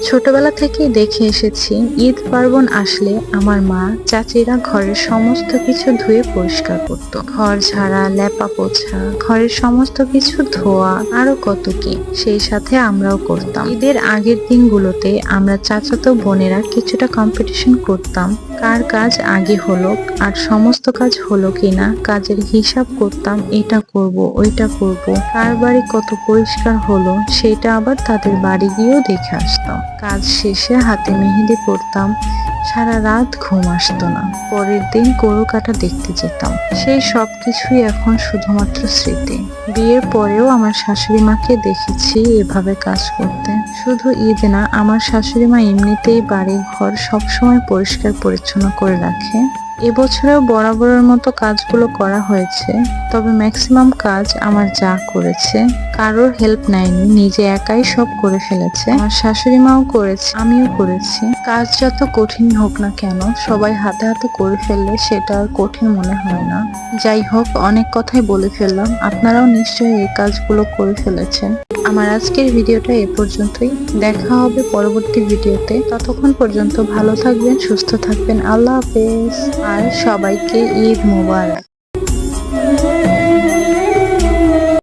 ছোটবেলা থেকেই দেখে এসেছি ঈদ পার্বণ আসলে আমার মা চাচিরা ঘরের সমস্ত কিছু ধুয়ে পরিষ্কার করত। ঘর ঝাড়া, লেপা পোছা, ঘরের সমস্ত কিছু ধোয়া, আরো কত কি। সেই সাথে আমরাও করতাম। ঈদের আগের দিনগুলোতে আমরা চাচাতো বোনেরা কিছুটা কম্পিটিশন করতাম, কার কাজ আগে হলো আর সমস্ত কাজ হলো কিনা কাজের হিসাব করতাম। এটা করব, ওইটা করব, কার বাড়ি কত পরিষ্কার হলো সেটা আবার তাদের বাড়ি গিয়েও দেখে আসতাম। কাজ শেষে হাতে মেহেদি পড়তাম, সারা রাত ঘুম আসতো না। পরের দিন গরু কাটা দেখতে যেতাম। সেই সব কিছুই এখন শুধুমাত্র স্মৃতি। বিয়ের পরেও আমার শাশুড়ি মাকে দেখেছি এভাবে কাজ করতে। শুধু ঈদ না, আমার শাশুড়ি মা এমনিতেই বাড়ি ঘর সবসময় পরিষ্কার পরিচ্ছন্ন করে রাখে। এবছরেও বরাবরের মতো কাজগুলো করা হয়েছে, তবে ম্যাক্সিমাম কাজ আমার যা করেছে, কারোর হেল্প নেয়নি, নিজে একাই সব করে ফেলেছে। আমার শাশুড়ি মাও করেছে, আমিও করেছি। কাজ যত কঠিন হোক না কেন, সবাই হাতে হাতে করে ফেললে সেটা আর কঠিন মনে হয় না। যাই হোক, অনেক কথাই বলে ফেললাম, আপনারাও নিশ্চয়ই এই কাজগুলো করে ফেলেছেন। আমার আজকের ভিডিওটা এ পর্যন্তই। দেখা হবে পরবর্তী ভিডিওতে। ততক্ষণ পর্যন্ত ভালো থাকবেন, সুস্থ থাকবেন। আল্লাহ হাফেজ। আর সবাইকে ঈদ মোবারক।